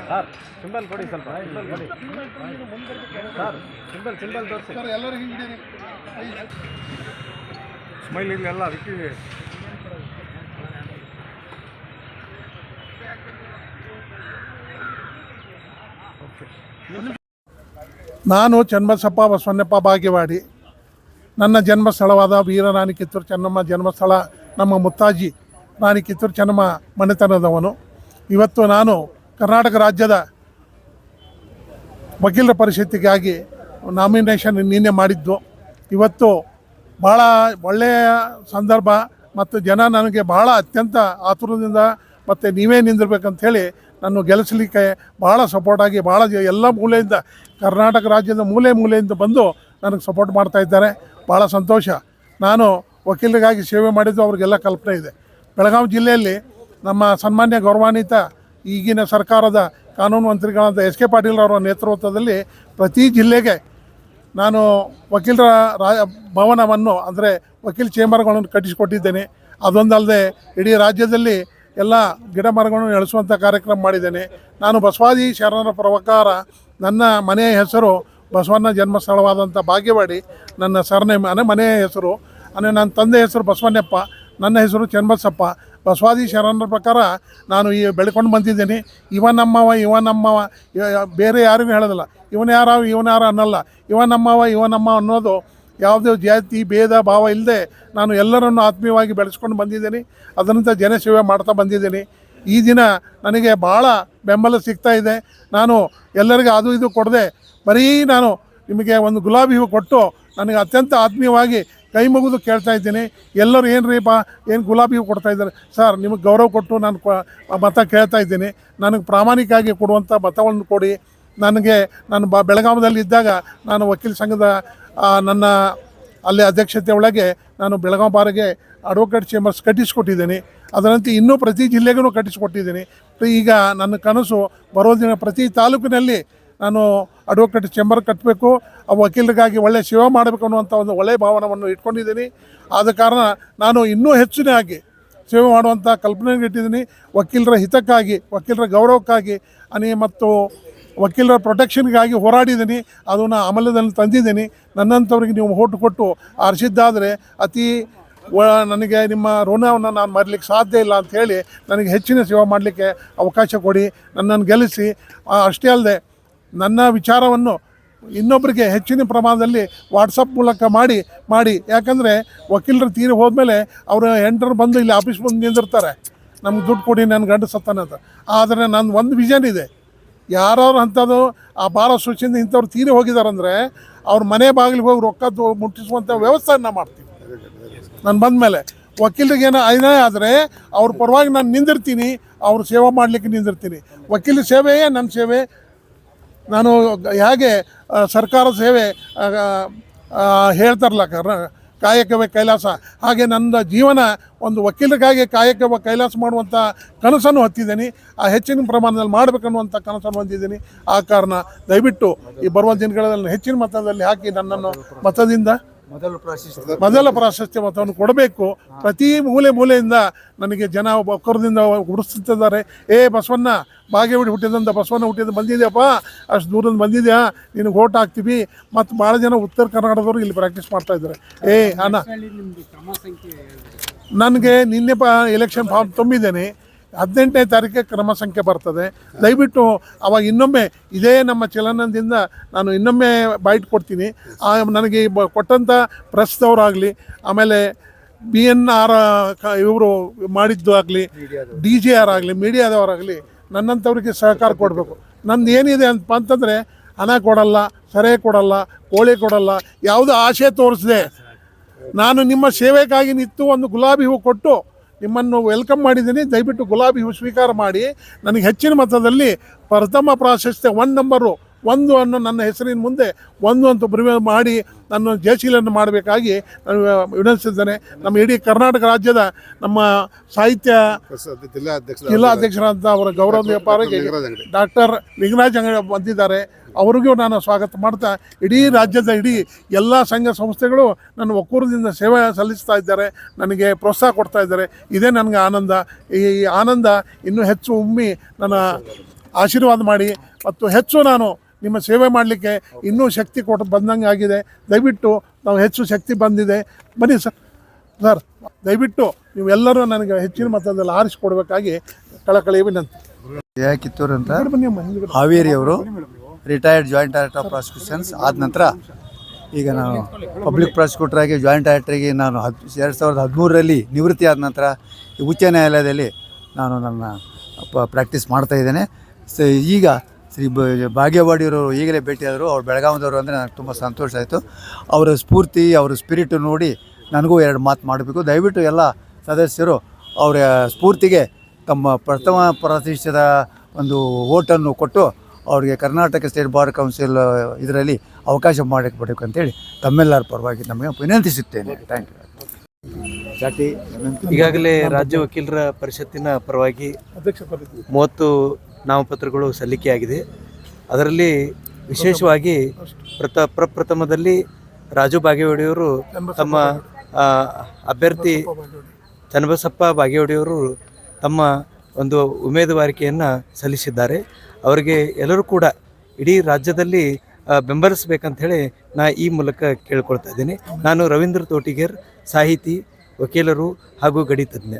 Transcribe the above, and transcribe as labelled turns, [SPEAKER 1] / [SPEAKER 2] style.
[SPEAKER 1] Sir symbol ಕೊಡಿ ಸ್ವಲ್ಪ symbol ಕೊಡಿ ಸರ್ ಸಿಂಬಲ್ ತೋರಿಸಿ
[SPEAKER 2] ಸರ್ ಎಲ್ಲರಿಗೂ
[SPEAKER 1] ಸ್ಮೈಲ್ ಇಲ್ಲ ಅದಕ್ಕೆ
[SPEAKER 2] ನಾನು ಚನ್ನಬಸಪ್ಪ ಬಸವಣ್ಣಪ್ಪ ಬಾಗೇವಾಡಿ. ನನ್ನ ಜನ್ಮಸ್ಥಳವಾದ ವೀರರಾಣಿ ಕಿತ್ತೂರು ಚೆನ್ನಮ್ಮ ಜನ್ಮಸ್ಥಳ. ನಮ್ಮ ಮುತ್ತಾಜಿ ರಾಣಿ ಕಿತ್ತೂರು ಚೆನ್ನಮ್ಮ ಮನೆತನದವನು. ಇವತ್ತು ನಾನು ಕರ್ನಾಟಕ ರಾಜ್ಯದ ವಕೀಲರ ಪರಿಷತ್ತಿಗಾಗಿ ನಾಮಿನೇಷನ್ ನಿನ್ನೆ ಮಾಡಿದ್ದು. ಇವತ್ತು ಭಾಳ ಒಳ್ಳೆಯ ಸಂದರ್ಭ ಮತ್ತು ಜನ ನನಗೆ ಭಾಳ ಅತ್ಯಂತ ಆತುರದಿಂದ ಮತ್ತು ನೀವೇ ನಿಂದಿರ್ಬೇಕಂಥೇಳಿ ನಾನು ಗೆಲ್ಲಿಸಲಿಕ್ಕೆ ಭಾಳ ಸಪೋರ್ಟಾಗಿ ಭಾಳ ಎಲ್ಲ ಮೂಲೆಯಿಂದ ಕರ್ನಾಟಕ ರಾಜ್ಯದ ಮೂಲೆಯಿಂದ ಬಂದು ನನಗೆ ಸಪೋರ್ಟ್ ಮಾಡ್ತಾ ಇದ್ದಾರೆ. ಭಾಳ ಸಂತೋಷ. ನಾನು ವಕೀಲರಿಗಾಗಿ ಸೇವೆ ಮಾಡಿದ್ದು ಅವ್ರಿಗೆಲ್ಲ ಕಲ್ಪನೆ ಇದೆ. ಬೆಳಗಾವಿ ಜಿಲ್ಲೆಯಲ್ಲಿ ನಮ್ಮ ಸನ್ಮಾನ್ಯ ಗೌರವಾನ್ವಿತ ಈಗಿನ ಸರ್ಕಾರದ ಕಾನೂನು ಮಂತ್ರಿಗಳಾದ ಎಸ್ ಕೆ ಪಾಟೀಲ್ ಅವರ ನೇತೃತ್ವದಲ್ಲಿ ಪ್ರತಿ ಜಿಲ್ಲೆಗೆ ನಾನು ವಕೀಲರ ಭವನವನ್ನು ಅಂದರೆ ವಕೀಲ ಚೇಂಬರ್ಗಳನ್ನು ಕಟ್ಟಿಸಿಕೊಟ್ಟಿದ್ದೇನೆ. ಅದೊಂದಲ್ಲದೆ ಇಡೀ ರಾಜ್ಯದಲ್ಲಿ ಎಲ್ಲ ಗಿಡ ಮರಗಳನ್ನು ನೆಲೆಸುವಂಥ ಕಾರ್ಯಕ್ರಮ ಮಾಡಿದ್ದೇನೆ. ನಾನು ಬಸವಾದಿ ಶರಣರ ಪ್ರವಕಾರ. ನನ್ನ ಮನೆಯ ಹೆಸರು ಬಸವಣ್ಣ ಜನ್ಮಸ್ಥಳವಾದಂಥ ಬಾಗೇವಾಡಿ. ನನ್ನ ಸರ್ನೇಮ್ ಮನೆಯ ಹೆಸರು ನನ್ನ ತಂದೆ ಹೆಸರು ಬಸವಣ್ಣಪ್ಪ, ನನ್ನ ಹೆಸರು ಚನ್ನಬಸಪ್ಪ. ಬಸವಾದಿ ಶರಣರ ಪ್ರಕಾರ ನಾನು ಈ ಬೆಳ್ಕೊಂಡು ಬಂದಿದ್ದೇನೆ. ಇವ ನಮ್ಮವ ಬೇರೆ ಯಾರಿಗೂ ಹೇಳೋದಿಲ್ಲ. ಇವನು ಯಾರು ಅನ್ನಲ್ಲ. ಇವ ನಮ್ಮವ ಅನ್ನೋದು ಯಾವುದೇ ಜಾತಿ ಭೇದ ಭಾವ ಇಲ್ಲದೆ ನಾನು ಎಲ್ಲರನ್ನು ಆತ್ಮೀಯವಾಗಿ ಬೆಳೆಸ್ಕೊಂಡು ಬಂದಿದ್ದೀನಿ. ಅದರಂತೆ ಜನಸೇವೆ ಮಾಡ್ತಾ ಬಂದಿದ್ದೀನಿ. ಈ ದಿನ ನನಗೆ ಭಾಳ ಬೆಂಬಲ ಸಿಗ್ತಾ ಇದೆ. ನಾನು ಎಲ್ಲರಿಗೂ ಅದು ಇದು ಕೊಡದೆ ಬರೀ ನಾನು ನಿಮಗೆ ಒಂದು ಗುಲಾಬಿ ಹೂವು ಕೊಟ್ಟು ನನಗೆ ಅತ್ಯಂತ ಆತ್ಮೀಯವಾಗಿ ಕೈ ಮುಗಿದು ಕೇಳ್ತಾ ಇದ್ದೀನಿ. ಎಲ್ಲರೂ ಏನು ಗುಲಾಬಿ ಹೂವು ಕೊಡ್ತಾ ಇದ್ದಾರೆ ಸರ್, ನಿಮಗೆ ಗೌರವ ಕೊಟ್ಟು ನಾನು ಮತ ಕೇಳ್ತಾ ಇದ್ದೀನಿ. ನನಗೆ ಪ್ರಾಮಾಣಿಕವಾಗಿ ಕೊಡುವಂಥ ಮತವನ್ನು ಕೊಡಿ. ನಾನು ಬೆಳಗಾವಿಯಲ್ಲಿ ಇದ್ದಾಗ ನಾನು ವಕೀಲ ಸಂಘದ ನನ್ನ ಅಲ್ಲಿ ಅಧ್ಯಕ್ಷತೆ ಒಳಗೆ ನಾನು ಬೆಳಗಾವಿ ಬಾರಿಗೆ ಅಡ್ವೊಕೇಟ್ ಚೇಂಬರ್ಸ್ ಕಟ್ಟಿಸಿಕೊಟ್ಟಿದ್ದೀನಿ. ಅದರಂತೆ ಇನ್ನೂ ಪ್ರತಿ ಜಿಲ್ಲೆಗೂ ಕಟ್ಟಿಸಿಕೊಟ್ಟಿದ್ದೀನಿ. ಈಗ ನನ್ನ ಕನಸು ಬರೋ ದಿನ ಪ್ರತಿ ತಾಲೂಕಿನಲ್ಲಿ ನಾನು ಅಡ್ವೊಕೇಟ್ ಚೇಂಬರ್ ಕಟ್ಟಬೇಕು, ಆ ವಕೀಲರಿಗಾಗಿ ಒಳ್ಳೆಯ ಸೇವೆ ಮಾಡಬೇಕು ಅನ್ನುವಂಥ ಒಂದು ಒಳ್ಳೆಯ ಭಾವನವನ್ನು ಇಟ್ಕೊಂಡಿದ್ದೀನಿ. ಆದ ಕಾರಣ ನಾನು ಇನ್ನೂ ಹೆಚ್ಚಿನಾಗಿ ಸೇವೆ ಮಾಡುವಂಥ ಕಲ್ಪನೆಗೆ ಇಟ್ಟಿದ್ದೀನಿ. ವಕೀಲರ ಹಿತಕ್ಕಾಗಿ, ವಕೀಲರ ಗೌರವಕ್ಕಾಗಿ ಮತ್ತು ವಕೀಲರ ಪ್ರೊಟೆಕ್ಷನ್ಗಾಗಿ ಹೋರಾಡಿದ್ದೀನಿ. ಅದನ್ನು ಅಮಲದಲ್ಲಿ ತಂದಿದ್ದೀನಿ. ನನ್ನಂಥವ್ರಿಗೆ ನೀವು ಓಟು ಕೊಟ್ಟು ಆರಿಸಿದ್ದಾದರೆ ನನಗೆ ನಿಮ್ಮ ಋಣವನ್ನು ನಾನು ಮರೀಲಿಕ್ಕೆ ಸಾಧ್ಯ ಇಲ್ಲ ಅಂಥೇಳಿ ನನಗೆ ಹೆಚ್ಚಿನ ಸೇವೆ ಮಾಡಲಿಕ್ಕೆ ಅವಕಾಶ ಕೊಡಿ. ನನ್ನನ್ನು ಗೆಲ್ಲಿಸಿ. ಅಷ್ಟೇ ಅಲ್ಲದೆ ನನ್ನ ವಿಚಾರವನ್ನು ಇನ್ನೊಬ್ಬರಿಗೆ ಹೆಚ್ಚಿನ ಪ್ರಮಾಣದಲ್ಲಿ ವಾಟ್ಸಪ್ ಮೂಲಕ ಮಾಡಿ ಯಾಕಂದರೆ ವಕೀಲರು ತೀರಿ ಹೋದ್ಮೇಲೆ ಅವರು ಎಂಟರು ಬಂದು ಇಲ್ಲಿ ಆಫೀಸ್ ಬಂದು ನಿಂದಿರ್ತಾರೆ, ನಮ್ಗೆ ದುಡ್ಡು ಕೊಡಿ ನನ್ನ ಗಂಡ ಸತ್ತಾನೆ ಅಂತ. ಆದರೆ ನನ್ನ ಒಂದು ವಿಷನ್ ಇದೆ. ಯಾರು ಅಂಥದ್ದು ಆ ಭಾಳ ಸೂಚನೆಯಿಂದ ಇಂಥವ್ರು ತೀರಿ ಹೋಗಿದಾರಂದರೆ ಅವ್ರ ಮನೆ ಬಾಗಿಲಿಗೆ ಹೋಗಿ ರೊಕ್ಕ ಮುಟ್ಟಿಸುವಂಥ ವ್ಯವಸ್ಥೆಯನ್ನು ಮಾಡ್ತೀನಿ. ನಾನು ಬಂದ ಮೇಲೆ ವಕೀಲರಿಗೇನೋ ಆದರೆ ಅವ್ರ ಪರವಾಗಿ ನಾನು ನಿಂದಿರ್ತೀನಿ, ಅವ್ರ ಸೇವೆ ಮಾಡಲಿಕ್ಕೆ ನಿಂದಿರ್ತೀನಿ. ವಕೀಲ ಸೇವೆಯೇ ನನ್ನ ಸೇವೆ. ನಾನು ಹೇಗೆ ಸರ್ಕಾರದ ಸೇವೆ ಹೇಳ್ತಾರಲ್ಲ ಕಾಯಕವೇ ಕೈಲಾಸ, ಹಾಗೆ ನನ್ನ ಜೀವನ ಒಂದು ವಕೀಲರಿಗಾಗಿ ಕಾಯಕವೇ ಕೈಲಾಸ ಮಾಡುವಂಥ ಕನಸನ್ನು ಹೊತ್ತಿದ್ದೀನಿ. ಆ ಹೆಚ್ಚಿನ ಪ್ರಮಾಣದಲ್ಲಿ ಮಾಡಬೇಕನ್ನುವಂಥ ಕನಸನ್ನು ಹೊಂದಿದ್ದೀನಿ. ಆ ಕಾರಣ ದಯವಿಟ್ಟು ಈ ಬರುವ ದಿನಗಳಲ್ಲಿ ಹೆಚ್ಚಿನ ಮತದಲ್ಲಿ ಹಾಕಿ ನನ್ನನ್ನು ಮತದಿಂದ ಮೊದಲ ಪ್ರಾಶಸ್ತ್ಯ ಮತವನ್ನು ಕೊಡಬೇಕು. ಪ್ರತಿ ಮೂಲೆಯಿಂದ ನನಗೆ ಜನ ಒಕ್ಕರದಿಂದ ಗುರುತಿಸ್ತಿದ್ದಾರೆ. ಬಸವಣ್ಣ ಬಾಗೇವಾಡಿ ಹುಟ್ಟಿದಂಥ ಬಸವಣ್ಣ ಬಂದಿದೆಯಪ್ಪ, ಅಷ್ಟು ದೂರದಿಂದ ಬಂದಿದೆಯಾ, ನಿನಗೆ ಓಟ್ ಹಾಕ್ತೀವಿ. ಮತ್ತು ಭಾಳ ಜನ ಉತ್ತರ ಕರ್ನಾಟಕದವರು ಇಲ್ಲಿ ಪ್ರಾಕ್ಟೀಸ್ ಮಾಡ್ತಾಯಿದ್ದಾರೆ. ಅಣ್ಣ, ನನಗೆ ನಿನ್ನೆ ಎಲೆಕ್ಷನ್ ಫಾರ್ಮ್ ತುಂಬಿದ್ದೇನೆ. 18ನೇ ತಾರೀಕಿಗೆ ಕ್ರಮ ಸಂಖ್ಯೆ ಬರ್ತದೆ. ದಯವಿಟ್ಟು ಅವಾಗ ಇನ್ನೊಮ್ಮೆ ಇದೇ ನಮ್ಮ ಚಲನದಿಂದ ನಾನು ಇನ್ನೊಮ್ಮೆ ಬೈಟ್ ಕೊಡ್ತೀನಿ. ನನಗೆ ಕೊಟ್ಟಂಥ ಪ್ರೆಸ್ದವರಾಗಲಿ, ಆಮೇಲೆ BNR ಇವರು ಮಾಡಿದ್ದು ಆಗಲಿ, DJR ಆಗಲಿ, ಮೀಡಿಯಾದವರಾಗಲಿ ನನ್ನಂಥವ್ರಿಗೆ ಸಹಕಾರ ಕೊಡಬೇಕು. ನಂದು ಏನಿದೆ ಅಂತಂದರೆ ಹಣ ಕೊಡಲ್ಲ, ಸೆರೆ ಕೊಡಲ್ಲ, ಕೋಳಿ ಕೊಡಲ್ಲ, ಯಾವುದೋ ಆಶೆ ತೋರಿಸಿದೆ ನಾನು ನಿಮ್ಮ ಸೇವೆಗಾಗಿ ನಿಂತು ಒಂದು ಗುಲಾಬಿ ಹೂವು ಕೊಟ್ಟು ನಿಮ್ಮನ್ನು ವೆಲ್ಕಮ್ ಮಾಡಿದ್ದೀನಿ. ದಯವಿಟ್ಟು ಗುಲಾಬಿ ಹೂ ಸ್ವೀಕಾರ ಮಾಡಿ ನನಗೆ ಹೆಚ್ಚಿನ ಮತದಲ್ಲಿ ಪ್ರಥಮ ಪ್ರಾಶಸ್ತ್ಯ 1 ನಂಬರು ಒಂದು ಅನ್ನು ನನ್ನ ಹೆಸರಿನ ಮುಂದೆ ಒಂದು ಅಂತ ಬರುವ ಮಾಡಿ ನನ್ನ ಜಯಶೀಲನ್ನು ಮಾಡಬೇಕಾಗಿ ನಾನು ವಿನಂತಿಸಿದ್ದೇನೆ. ನಮ್ಮ ಇಡೀ ಕರ್ನಾಟಕ ರಾಜ್ಯದ ನಮ್ಮ ಸಾಹಿತ್ಯ ಜಿಲ್ಲಾಧ್ಯಕ್ಷರಾದಂಥ ಅವರ ಗೌರವ ಪಾರಿಗೆ ಡಾಕ್ಟರ್ ಲಿಂಗರಾಜ್ ಅಂಗಡಿ ಬಂದಿದ್ದಾರೆ. ಅವ್ರಿಗೂ ನಾನು ಸ್ವಾಗತ ಮಾಡ್ತಾ ಇಡೀ ರಾಜ್ಯದ ಎಲ್ಲ ಸಂಘ ಸಂಸ್ಥೆಗಳು ನನ್ನ ಒಕ್ಕೂರದಿಂದ ಸೇವೆ ಸಲ್ಲಿಸ್ತಾ ಇದ್ದಾರೆ, ನನಗೆ ಪ್ರೋತ್ಸಾಹ ಕೊಡ್ತಾ ಇದ್ದಾರೆ. ಇದೇ ನನಗೆ ಆನಂದ. ಈ ಆನಂದ ಇನ್ನೂ ಹೆಚ್ಚು ಉಮ್ಮಿ ನನ್ನ ಆಶೀರ್ವಾದ ಮಾಡಿ ಮತ್ತು ಹೆಚ್ಚು ನಾನು ನಿಮ್ಮ ಸೇವೆ ಮಾಡಲಿಕ್ಕೆ ಇನ್ನೂ ಶಕ್ತಿ ಕೊಟ್ಟು ಬಂದಂಗೆ ಆಗಿದೆ. ದಯವಿಟ್ಟು ನಾವು ಹೆಚ್ಚು ಶಕ್ತಿ ಬಂದಿದೆ. ಬನ್ನಿ ಸರ್ ದಯವಿಟ್ಟು ನೀವೆಲ್ಲರೂ ನನಗೆ ಹೆಚ್ಚಿನ ಮಟ್ಟದಲ್ಲಿ ಆರಿಸಿಕೊಡ್ಬೇಕಾಗಿ ಕಳಕಳಿ ವಿನಂತಿ.
[SPEAKER 3] ಕಿತ್ತೂರು ಅಂತ ಹಾವೇರಿಯವರು retired joint director of prosecutions ಆದ ನಂತರ ಈಗ ನಾನು ಪಬ್ಲಿಕ್ ಪ್ರಾಸಿಕ್ಯೂಟರಾಗಿ ಜಾಯಿಂಟ್ ಡೈರೆಕ್ಟರಿಗೆ ನಾನು 2013ರಲ್ಲಿ ನಿವೃತ್ತಿ ಆದ ನಂತರ ಈ ಉಚ್ಚ ನ್ಯಾಯಾಲಯದಲ್ಲಿ ನಾನು ನನ್ನ ಪ್ರಾಕ್ಟೀಸ್ ಮಾಡ್ತಾಯಿದ್ದೇನೆ. ಈಗ ಶ್ರೀ ಭಾಗ್ಯವಾಡಿಯವರು ಈಗಲೇ ಭೇಟಿಯಾದರು. ಅವ್ರು ಬೆಳಗಾವಿದವರು ಅಂದರೆ ನನಗೆ ತುಂಬ ಸಂತೋಷ ಆಯಿತು. ಅವರ ಸ್ಫೂರ್ತಿ, ಅವರ ಸ್ಪಿರಿಟು ನೋಡಿ ನನಗೂ 2 ಮಾತು ಮಾಡಬೇಕು. ದಯವಿಟ್ಟು ಎಲ್ಲ ಸದಸ್ಯರು ಅವರ ಸ್ಫೂರ್ತಿಗೆ ತಮ್ಮ ಪ್ರಥಮ ಪ್ರತಿಷ್ಠಿತ ಒಂದು ಓಟನ್ನು ಕೊಟ್ಟು ಅವರಿಗೆ ಕರ್ನಾಟಕ ಸ್ಟೇಟ್ ಬಾರ್ ಕೌನ್ಸಿಲ್ ಇದರಲ್ಲಿ ಅವಕಾಶ ಮಾಡಿಕೊಡಬೇಕು ಅಂತೇಳಿ ತಮ್ಮೆಲ್ಲರ ಪರವಾಗಿ ನಮಗೆ ವಿನಂತಿಸುತ್ತೇನೆ. Thank you.
[SPEAKER 4] ಈಗಾಗಲೇ ರಾಜ್ಯ ವಕೀಲರ ಪರಿಷತ್ತಿನ ಪರವಾಗಿ 30 ನಾಮಪತ್ರಗಳು ಸಲ್ಲಿಕೆಯಾಗಿದೆ. ಅದರಲ್ಲಿ ವಿಶೇಷವಾಗಿ ಪ್ರಪ್ರಥಮದಲ್ಲಿ ರಾಜು ಬಾಗೇವಾಡಿಯವರು ತಮ್ಮ ಅಭ್ಯರ್ಥಿ ಚನ್ನಬಸಪ್ಪ ಬಾಗೇವಾಡಿಯವರು ತಮ್ಮ ಒಂದು ಉಮೇದುವಾರಿಕೆಯನ್ನು ಸಲ್ಲಿಸಿದ್ದಾರೆ. ಅವರಿಗೆ ಎಲ್ಲರೂ ಕೂಡ ಇಡೀ ರಾಜ್ಯದಲ್ಲಿ ಬೆಂಬಲಿಸಬೇಕಂತ ಹೇಳಿ ಈ ಮೂಲಕ ಕೇಳ್ಕೊಳ್ತಾ ಇದ್ದೀನಿ. ನಾನು ರವೀಂದ್ರ ತೋಟಿಗೇರ್, ಸಾಹಿತಿ, ವಕೀಲರು ಹಾಗೂ ಗಡಿ ತಜ್ಞ.